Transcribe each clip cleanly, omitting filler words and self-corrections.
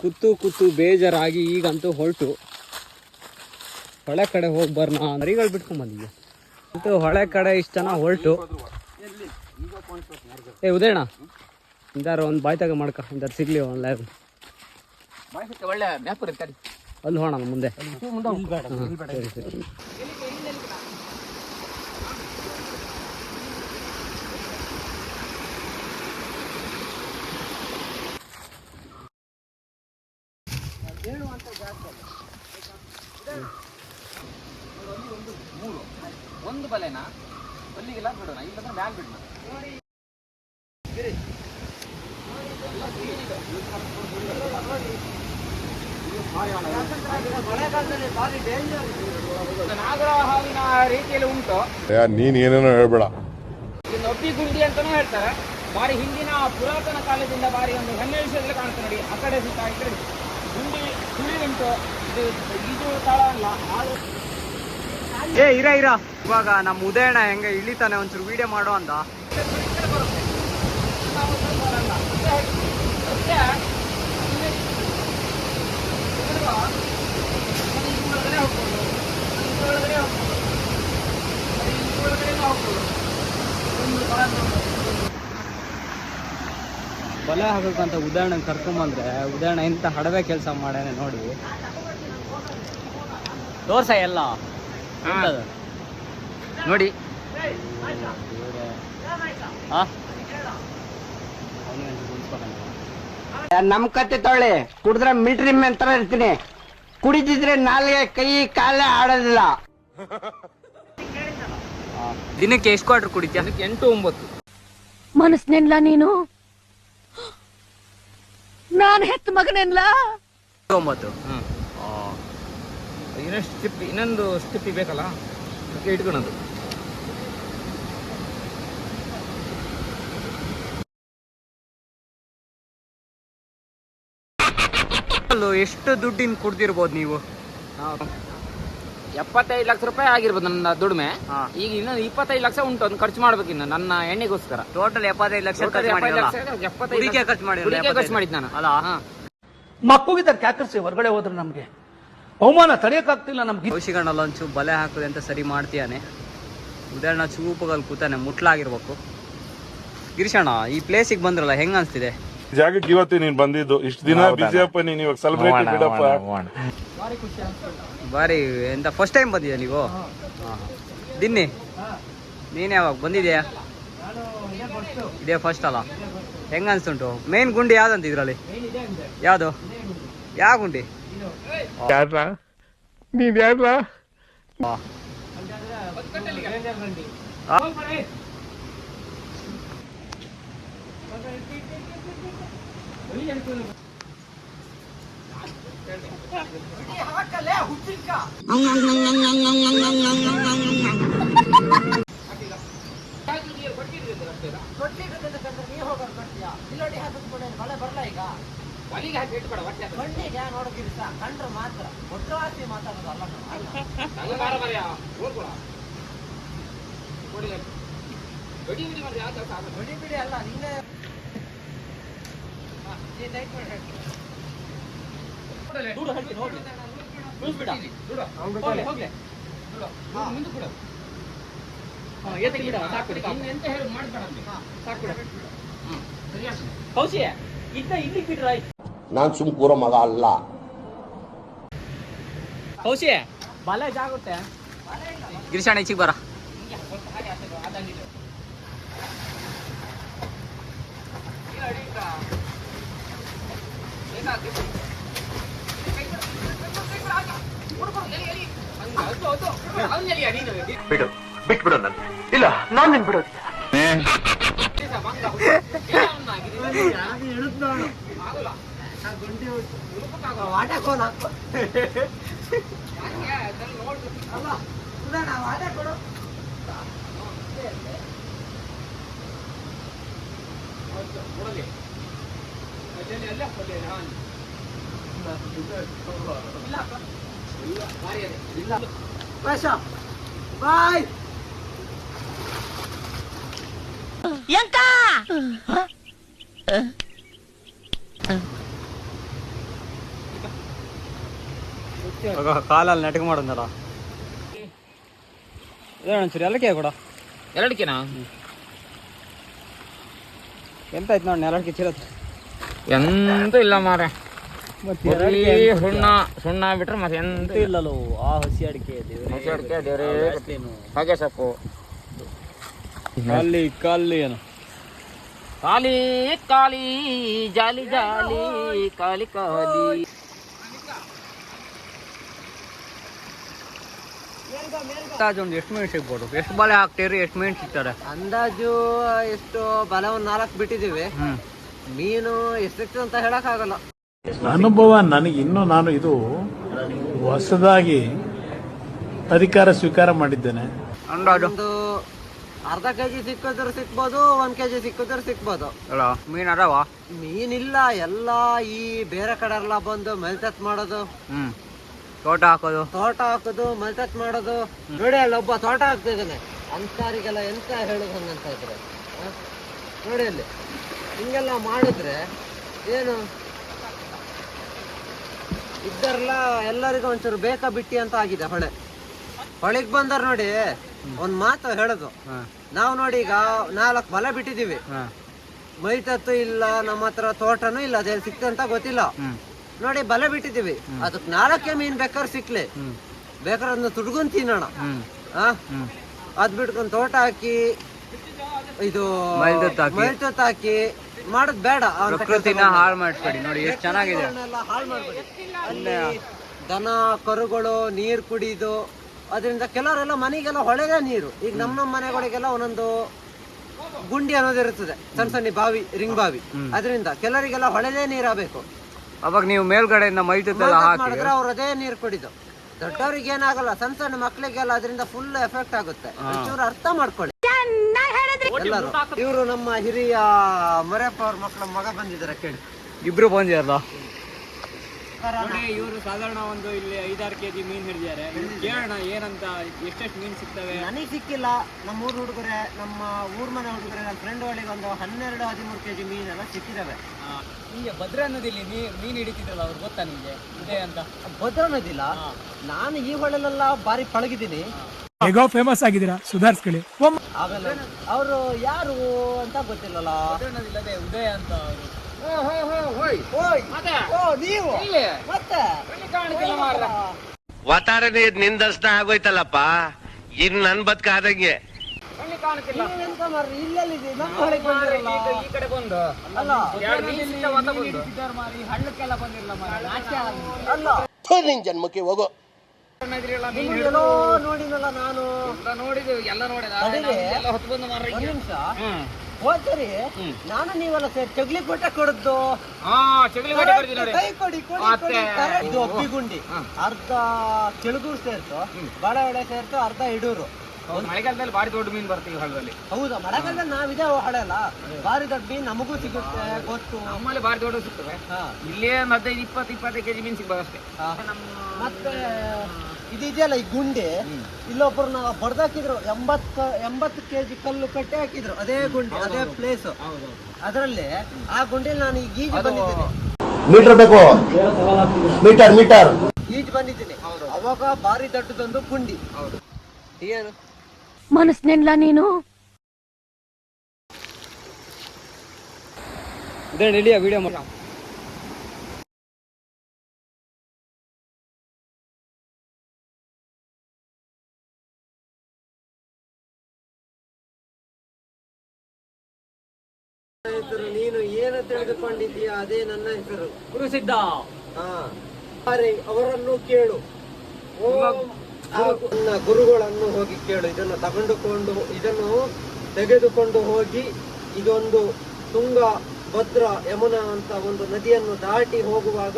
ಕೂತು ಬೇಜಾರಾಗಿ ಈಗಂತೂ ಹೊರಟು ಹೊಳೆ ಕಡೆ ಹೋಗಿ ಬರ್ನ ಮರಿಗಳು ಬಿಟ್ಕೊಂಡ್ ಬಂದಿದ್ದೆ ಅಂತೂ ಹೊಳೆ ಕಡೆ ಇಷ್ಟು ಜನ ಹೊರಟು. ಉದಯಣ್ಣ ಇಂದಾರು ಒಂದು ಬಾಯ್ ತಗ ಮಾಡ್ಕ ಇಂದಾರು ಸಿಗ್ಲಿ ಒಳ್ಳೆ ಮ್ಯಾಪ್ ಇರುತ್ತೆ ಅಲ್ಲಿ ಹೋಣ ಮುಂದೆ. ಸರಿ ಸರಿ. ಒಂದು ಬಲೆನಾ ಅಲ್ಲಿಗೆಲ್ಲ ಬಿಡೋಣ, ಇಲ್ಲಂದ್ರೆ ಮ್ಯಾಲ ಬಿಡೋಣ. ನಾಗರ ಹಾವಿನ ರೀತಿಯಲ್ಲಿ ಉಂಟು. ನೀನ್ ಏನೇನೋ ಹೇಳ್ಬೇಡ. ಇನ್ನು ಒಬ್ಬಿ ಗುಂಡಿ ಅಂತಾನೂ ಹೇಳ್ತಾರೆ. ಬಾರಿ ಹಿಂದಿನ ಪುರಾತನ ಕಾಲದಿಂದ ಬಾರಿ ಒಂದು ಹೆಮ್ಮೆ ವಿಷಯದಲ್ಲಿ ಕಾಣುತ್ತೆ ನೋಡಿ. ಆ ಕಡೆ ಸುತ್ತ ಈ ಕಡೆ ಗುಂಡಿ ಸುಳಿ ಉಂಟು. ಇದು ತಾಳ ಅಲ್ಲ. ಇರ ಇವಾಗ ನಮ್ಮ ಉದಯಣ್ಣ ಹೆಂಗೆ ಇಳಿತಾನೆ ಒಂಚೂರು ವಿಡಿಯೋ ಮಾಡೋ ಅಂತ. ಬಲೆ ಹಾಕಬೇಕಂತ ಉದಯಣ್ಣ ಕರ್ಕೊಂಬಂದ್ರೆ ಉದಯಣ್ಣ ಇಂಥ ಹಡವೆ ಕೆಲಸ ಮಾಡ್ಯಾನೆ ನೋಡಿ. ತೋರ್ಸ ಎಲ್ಲ ನೋಡಿ. ನಮ್ ಕತ್ತೆ ತೊಳೆ ಕುಡಿದ್ರೆ ಮಿಲ್ಟ್ರಿ ಮ್ಯಾನ್ ತರ ಇರ್ತೀನಿ, ಕುಡಿದಿದ್ರೆ ನಾಲ್ಗೆ ಕೈ ಕಾಲೇ ಆಡೋದಿಲ್ಲ. ದಿನಕ್ಕೆ ಎಷ್ಟು ಕ್ವಾರ್ಟರ್ ಕುಡಿತೀಯ? ಅದಕ್ಕೆ 8-9 ಮನಸ್ನೆನ್ಲ ನೀನು, ನಾನು ಹೆತ್ತ ಮಗನೆನ್ಲ 9. ಇನ್ನೊಂದು ಸ್ಟಿಪ್ಪಿ ಬೇಕಲ್ಲ, ಅದಕ್ಕೆ ಇಟ್ಕೊಳೋದು. ಎಷ್ಟು ದುಡ್ಡಿನ ಕುಡ್ದಿರ್ಬೋದು ನೀವು? 75 ಲಕ್ಷ ರೂಪಾಯಿ ಆಗಿರ್ಬೋದು ನನ್ನ ದುಡಿಮೆ. ಈಗ ಇನ್ನೊಂದು 25 ಲಕ್ಷ ಉಂಟು, ಅದನ್ನ ಖರ್ಚು ಮಾಡ್ಬೇಕು ಇನ್ನು ನನ್ನ ಎಣ್ಣೆಗೋಸ್ಕರ. ಟೋಟಲ್ 75 ಲಕ್ಷ ಖರ್ಚು ಮಾಡಿದ್ ನಾನು. ಅಲ್ಲ ಮಕ್ಕಳಿದ್ದಾರೆ ಕ್ಯಾಕರ್ಸಿ ಹೊರಗಡೆ ಹೋದ್ರೆ ನಮ್ಗೆ ಅವಮಾನ ತಡೆಯಕ್ಕಾಗ್ತಿಲ್ಲ ನಮ್ಗೆ. ಕೌಶಿಕಣ್ಣಲ್ಲ ಒಂಚೂರು ಬಲೆ ಹಾಕುದೆ ಅಂತ ಸರಿ ಮಾಡ್ತೀಯಾನೆ. ಉದಾಹರಣ ಚೂಪಗಲ್ಲಿ ಕೂತಾನೆ ಮುಟ್ಲಾಗಿರ್ಬೇಕು. ಗಿರೀಶಣ್ಣ ಈ ಪ್ಲೇಸಿಗೆ ಬಂದ್ರಲ್ಲ ಹೆಂಗ ಅನ್ಸ್ತಿದೆ? ಜಾಗಕ್ಕೆ ಇವತ್ತೇ ನೀನ್ ಬಂದಿದ್ದು, ಇಷ್ಟು ದಿನ ಬಿಜಿಯಪ್ಪ ನೀನ್ ಇವಾಗ ಸೆಲೆಬ್ರೇಟ್ ಬಿಡಪ್ಪ. ಬಾರಿ ಎಂತ ಫಸ್ಟ್ ಟೈಮ್ ಬಂದಿದ್ಯಾ ನೀವು? ದಿನ್ನಿ ನೀನ್ ಯಾವಾಗ ಬಂದಿದ್ಯಾ? ಇದೇ ಫಸ್ಟ್ ಅಲ್ಲ? ಹೆಂಗ ಅನ್ಸ್ತುಂಟು? ಮೇನ್ ಗುಂಡಿ ಯಾವ್ದಂತ ಇದ್ರಲ್ಲಿ? ಯಾವ್ದು? ಯಾವ ಗುಂಡಿ? ನೀನ್ ಯಾರ? ಕಂಡ್ರೆ ಮಾತ್ರ ಒಟ್ಟವಾಸಿ ಮಾತಾಡೋದಲ್ಲ. ಬಿಡಿ ಅಲ್ಲ ನಿನ್ನೆ ನಾನ್ ಸುಮ್ ಕೂರೋ ಮಗ ಅಲ್ಲ. ಕೌಶಿ ಬಲೆ ಜಾಗುತ್ತೆ. ಗಿರೀಶಣ್ಣ ಈಚಿಗೆ ಬರ. ಬಿಟ್ಬಿಡು ನನ್ನ. ಇಲ್ಲ ನಾನ್ ನಿನ್ ಬಿಡೋದಿಲ್ಲ. ಬಾಯ್ ಕಾಲಲ್ಲಿ ನೆಟ್ಗೆ ಮಾಡೋದಲ್ಲ ಒಂಚೂರು ಎಲ್ಲಕ್ಕೆ ಕೂಡ ಎರಡಕ್ಕೆನಾ ಎಂತ ಆಯ್ತು ನೋಡಿ ನೆಲಕ್ಕೆ ಚಿರತ್ ಎಂತೂ ಇಲ್ಲ ಮಾರೆ ಮತ್ತೆ ಬರೀ ಸುಣ್ಣ ಬಿಟ್ರೆ ಮತ್ತೆ ಎಂತ ಇಲ್ಲಲ್ಲೋ ಆ ಹಸಿ ಅಡಿಕೆ ಹಸಿ ಅಡಿಕೆ ದೇವ್ರೇ ಹಾಗೆ ಸೊಪ್ಪು ಕಲ್ಲಿ ಕಲ್ಲಿ ಏನು ಕಾಲಿ ಕಾಲಿ ಜಾಲಿ ಜಾಲಿ ಕಾಲಿ ಕಾಲಿ ಅಂದಾಜು ಒಂದು ಎಷ್ಟು ಮೀನು ಸಿಗ್ಬೋದು ಎಷ್ಟು ಬಲೆ ಹಾಕ್ತೀರಿ ಎಷ್ಟು ಮೀನು ಸಿಗ್ತಾರೆ ಅಂದಾಜು ಎಷ್ಟು ಬಲ ಒಂದ್ 4 ಬಿಟ್ಟಿದೀವಿ. ಮೀನು ಎಷ್ಟು ಸಿಗ್ತದೆ ಅಂತ ಹೇಳಕ್ ಆಗಲ್ಲ. ಅನುಭವ ನನಗೆ ಇನ್ನೂ ನಾನು ಇದು ಹೊಸದಾಗಿ ಅಧಿಕಾರ ಸ್ವೀಕಾರ ಮಾಡಿದ್ದೇನೆ. ಅಂದಾಜು ಒಂದು ಅರ್ಧ ಕೆಜಿ ಸಿಕ್ಕಿದ್ರು ಸಿಕ್ಬೋದು, 1 ಕೆಜಿ ಸಿಕ್ಕಿದ್ರು ಸಿಕ್ಬೋದು. ಅಲ್ಲ ಮೀನು ಅದಾವ ಮೀನಿಲ್ಲ, ಎಲ್ಲ ಈ ಬೇರೆ ಕಡೆ ಎಲ್ಲ ಬಂದು ಮೆಲ್ತತ್ ಮಾಡೋದು, ತೋಟ ಹಾಕೋದು, ಮೆಲ್ತತ್ ಮಾಡೋದು. ನೋಡಿ ಅಲ್ಲಿ ಒಬ್ಬ ತೋಟ ಹಾಕ್ತಿದ್ದಾನೆ, ಅಂತವರಿಗೆಲ್ಲ ಎಂತ ಹೇಳುದು ಹಂಗಂತ ಇದ್ರೆ ನೋಡಿ ಅಲ್ಲಿ ಹಿಂಗೆಲ್ಲ ಮಾಡಿದ್ರೆ ಏನು ಇದ್ದಾರಲ್ಲ ಎಲ್ಲರಿಗೂ ಒಂಚೂರು ಬೇಕಾ ಬಿಟ್ಟಿ ಅಂತ ಆಗಿದೆ. ಹೊಳೆಗ್ ಬಂದಾರ ನೋಡಿ, ಒಂದ್ ಮಾತು ಹೇಳುದು, ನಾವು ನೋಡಿ ಈಗ 4 ಬಲ ಬಿಟ್ಟಿದೀವಿ, ಮೈತತ್ತು ಇಲ್ಲ, ನಮ್ಮ ಹತ್ರ ತೋಟನೂ ಇಲ್ಲ, ಅದೇನ್ ಸಿಕ್ತಂತ ಗೊತ್ತಿಲ್ಲ. ನೋಡಿ ಬಲ ಬಿಟ್ಟಿದೀವಿ, ಅದಕ್ಕೆ 4 ಮೀನ್ ಬೇಕಾದ್ರೆ ಸಿಕ್ಲಿ, ಬೇಕಾದ್ರೆ ಅದನ್ನ ತುಡ್ಕೊಂಡ್ ತಿನ್ನೋಣ. ಅದ್ ಬಿಟ್ಕೊಂಡ್ ತೋಟ ಹಾಕಿ ಇದು ಮೈತತ್ತು ಹಾಕಿ ಮಾಡೋದ್ ಬೇಡ. ಪ್ರಕೃತಿನ ಹಾಳು ಮಾಡ್ಬೇಡಿ. ನೋಡಿ ಎಷ್ಟು ಚೆನ್ನಾಗಿದೆ, ಹಾಳು ಮಾಡ್ಬೇಡಿ. ಅಲ್ಲಿ ದನ ಕರುಗಳು ನೀರ್ ಕುಡಿದು ಅದರಿಂದ ಕೆಲವರೆಲ್ಲ ಮನೆಗೆಲ್ಲ ಹೊಳೆದೇ ನೀರು. ಈಗ ನಮ್ಮ ಮನೆಗಳಿಗೆಲ್ಲ ಒಂದೊಂದು ಗುಂಡಿ ಅನ್ನೋದು ಇರುತ್ತದೆ, ಸಣ್ಣ ಸಣ್ಣ ಬಾವಿ, ರಿಂಗ್ ಬಾವಿ. ಅದರಿಂದ ಕೆಲವರಿಗೆಲ್ಲ ಹೊಳೆದೇ ನೀರಾಗಬೇಕು. ಅವಾಗ ನೀವು ಮೇಲ್ಗಡೆಯಿಂದ ಮೈತತ್ತೆಲ್ಲ ಮಾಡಿದ್ರೆ ಅವ್ರು ಅದೇ ನೀರು ಕುಡಿದು. ದೊಡ್ಡವ್ರಿಗೆ ಏನಾಗಲ್ಲ, ಸಣ್ಣ ಸಣ್ಣ ಮಕ್ಳಿಗೆಲ್ಲ ಅದರಿಂದ ಫುಲ್ ಎಫೆಕ್ಟ್ ಆಗುತ್ತೆ. ಒಂಚೂರು ಅರ್ಥ ಮಾಡ್ಕೊಳ್ಳಿ ಎಲ್ಲರೂ. ಇವರು ನಮ್ಮ ಹಿರಿಯ ಮರೆಯಪ್ಪ ಅವ್ರ ಮಕ್ಕಳ ಮಗ ಬಂದಿದ್ದಾರೆ, ಕೇಳಿ. ಇಬ್ರು ಬಂದಿರಲ್ಲ. ಇವರು ಸಾಧಾರಣ ಒಂದು ಇಲ್ಲಿ 5-6 ಕೆಜಿ ಮೀನ್ ಹಿಡಿದಿದ್ದಾರೆ. ಕೇಳೋಣ ಏನಂತ, ಎಷ್ಟೆಷ್ಟು ಮೀನ್ ಸಿಗ್ತವೆ. ನನಗೆ ಸಿಕ್ಕಿಲ್ಲ, ನಮ್ಮ ಊರ್ ಹುಡುಗರೆ, ನಮ್ಮ ಊರ್ ಮನೆ ಹುಡುಗರೆ, ನನ್ನ ಫ್ರೆಂಡ್ ಒಳಗೆ ಒಂದು 12-13 ಕೆಜಿ ಮೀನೆಲ್ಲ ಸಿಕ್ಕಿದಾವೆ. ನಿಮಗೆ ಭದ್ರಾ ನದಿಯಲ್ಲಿ ಮೀನ್ ಹಿಡಿತಿದ್ರಲ್ಲ, ಅವ್ರು ಗೊತ್ತಾ ನಿಮ್ಗೆ ಇದೆ ಅಂತ? ಭದ್ರಾ ನದಿಲ್ಲ, ನಾನು ಈ ಹೊಳೆಲೆಲ್ಲ ಬಾರಿ ಪಳಗಿದ್ದೀನಿ. ಹೇಗೋ ಫೇಮಸ್ ಆಗಿದ್ದೀರಾ, ಸುಧಾರಿಸ್ಕೊಳ್ಳಿ. ಆಮೇಲೆ ಅವರು ಯಾರು ಅಂತ ಗೊತ್ತಿಲ್ಲಲ್ಲ. ಭದ್ರಾ ನದಿ ಇಲ್ಲದೆ ಉದಯ ಅಂತ ಅವರು. ನೀವು ಮತ್ತೆ ವಾತಾವರಣ ನಿಂದರ್ಶನ ಆಗೋಯ್ತಲ್ಲಪ್ಪ, ಇನ್ ನನ್ ಬದುಕಾದಂಗೆ. ಎಂತ ಮಾರ್ರಿ, ಇಲ್ಲೆಲ್ಲಿದೆ ನಮ್ಮ ಹೊಳೆಗೆ ಬಂದಿರಲ್ಲ. ಈ ಕಡೆ ಬಂದು ಅಲ್ಲ ಹಳ್ಳಕ್ಕೆಲ್ಲ ಬಂದಿರಲ್ಲ ಅಲ್ಲ, ನಿನ್ ಜನ್ಮಕ್ಕೆ ಹೋಗೋ. ನಿಮ್ಗೆಲ್ಲೋ ನೋಡಿನಲ್ಲ ನಾನು. ನೋಡಿದ್ವಿ, ಎಲ್ಲ ನೋಡಿದ ಹೊತ್ತು ಬಂದು ಮಾರ್ರಿ. ಒಂದ್ ನಿಮಿಷ ಹೋದ್ಸರಿ ನಾನು ನೀವೆಲ್ಲ ಸೇರಿ ಚಗ್ಲಿ ಕೊಟ್ಟ ಕೊಡದ್ದು. ಕೈ ಕೊಡಿ ಕೊಡಿ. ಇದು ಒಬ್ಬಿಗುಂಡಿ ಅರ್ಧ ಕೆಳಗೂರು ಸೇರ್ತು, ಬಾಳೆಹೊಳೆ ಸೇರ್ತು, ಅರ್ಧ ಇಡೂರು. ಮಳೆಗಾಲದಲ್ಲಿ ಭಾರಿ ದೊಡ್ಡ ಮೀನ್ ಬರ್ತೀವಿ ಹಳ್ಳದಲ್ಲಿ. ಹೌದಾ, ಮಳೆಗಾಲದಲ್ಲಿ ನಾವಿದೆ ಹೊಳೆ ಅಲ್ಲ, ಭಾರಿ ದೊಡ್ಡ ಮೀನ್ ನಮಗೂ ಸಿಗುತ್ತೆ ಗೊತ್ತು. ನಮ್ಮಲ್ಲಿ ಭಾರಿ ದೊಡ್ಡ ಸಿಗ್ತವೆ. ಇಲ್ಲೇ 15-20 ಕೆಜಿ ಮೀನ್ ಸಿಗ್ಬೋದು ಅಷ್ಟೇ. ಮತ್ತೆ ಇದೆಯಲ್ಲ ಈ ಗುಂಡಿ, ಇಲ್ಲೊಬ್ಬರನ್ನ ಬಡ್ದಾಕಿದ್ರು, 80 ಕೆಜಿ ಕಲ್ಲು ಕಟ್ಟಿ ಹಾಕಿದ್ರು. ಅದೇ ಗುಂಡಿ, ಅದೇ ಪ್ಲೇಸ್. ಅದರಲ್ಲಿ ಆ ಗುಂಡಿಯಲ್ಲಿ ನಾನು ಈಗ ಈಜು ಬಂದಿದ್ದೀನಿ. ಮೀಟರ್ ಬೇಕು, ಮೀಟರ್ ಈಜು ಬಂದಿದ್ದೀನಿ. ಅವಾಗ ಭಾರಿ ದೊಡ್ಡದೊಂದು ಗುಂಡಿ. ಏನು ಮನಸ್ನೆಲ್ಲ ನೀನು ಇಳಿಯ ವಿಡಿಯೋ ಮಾಡ. ನೀನು ಏನು ತಿಳಿದುಕೊಂಡಿದ್ದೀಯಾ ಅದೇ ನನ್ನ ಹೆಸರು, ಗುರುಸಿದ್ಧ. ಅವರನ್ನು ಕೇಳು, ನನ್ನ ಗುರುಗಳನ್ನು ಹೋಗಿ ಕೇಳು. ಇದನ್ನು ತೆಗೆದುಕೊಂಡು ಹೋಗಿ, ಇದೊಂದು ತುಂಗ, ಭದ್ರಾ, ಯಮುನಾ ಅಂತ ಒಂದು ನದಿಯನ್ನು ದಾಟಿ ಹೋಗುವಾಗ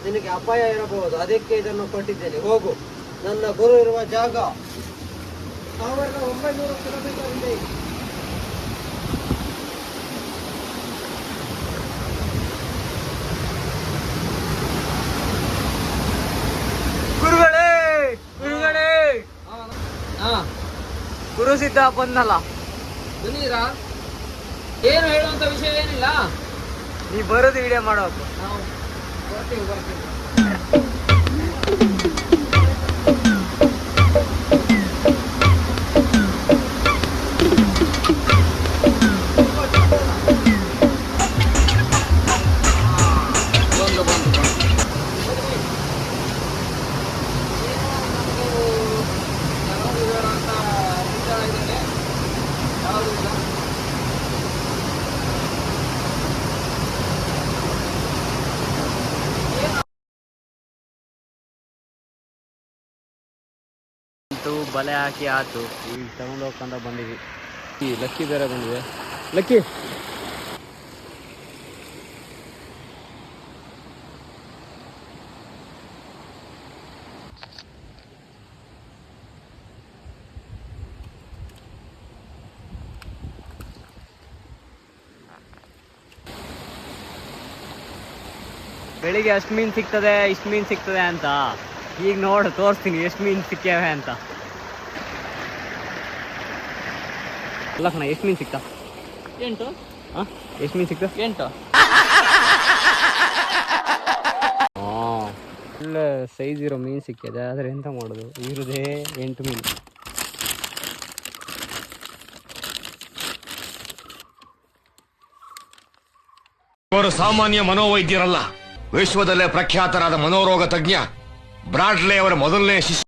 ನಿನಗೆ ಅಪಾಯ ಇರಬಹುದು, ಅದಕ್ಕೆ ಇದನ್ನು ಕೊಟ್ಟಿದ್ದೇನೆ, ಹೋಗು. ನನ್ನ ಗುರು ಇರುವ ಜಾಗ 1900 ಕಿಲೋಮೀಟರ್ ಇದೆ. ಗುರು ಸಿದ್ಧ ಬಂದಲ್ಲ, ಬಂದಿದ್ದೀರಾ? ಏನು ಹೇಳುವಂತ ವಿಷಯ ಏನಿಲ್ಲ, ನೀ ಬರೋದು ವಿಡಿಯೋ ಮಾಡೋದು. ನಾವು ಬರ್ತೀವಿ. ಆತು, ಬಲೆ ಹಾಕಿ ಆತು. ಈಗ ತಗೊಂಡು ಹೋಗ್ಕೊಂಡ ಬಂದಿದ್ವಿ. ಈ ಲಕ್ಕಿ ಬೇರೆ ಬಂದಿದೆ. ಲಕ್ಕಿ ಬೆಳಿಗ್ಗೆ ಅಷ್ಟು ಮೀನು ಸಿಗ್ತದೆ, ಇಷ್ಟು ಮೀನು ಸಿಗ್ತದೆ ಅಂತ. ಈಗ ನೋಡು ತೋರಿಸ್ತೀನಿ ಎಷ್ಟು ಮೀನು ಸಿಕ್ಕ್ಯಾವೆ ಅಂತ. ಅಲ್ಲ ಕಣ, ಎಷ್ಟು ಮೀನು ಸಿಕ್ತಾ? 8. ಹಾಂ, ಎಷ್ಟು ಮೀನು ಸಿಕ್ತ? 8. ಹಾಂ, ಒಳ್ಳೆ ಸೈಜ್ ಇರೋ ಮೀನು ಸಿಕ್ಕಿದೆ. ಆದರೆ ಎಂತ ಮಾಡೋದು, ಇರೋದೇ 8 ಮೀನು. ಅವರು ಸಾಮಾನ್ಯ ಮನೋವೈದ್ಯರಲ್ಲ, ವಿಶ್ವದಲ್ಲೇ ಪ್ರಖ್ಯಾತರಾದ ಮನೋರೋಗ ತಜ್ಞ ಬ್ರಾಡ್ಲೆ ಅವರ ಮೊದಲನೇ ಶಿಷ್ಯ.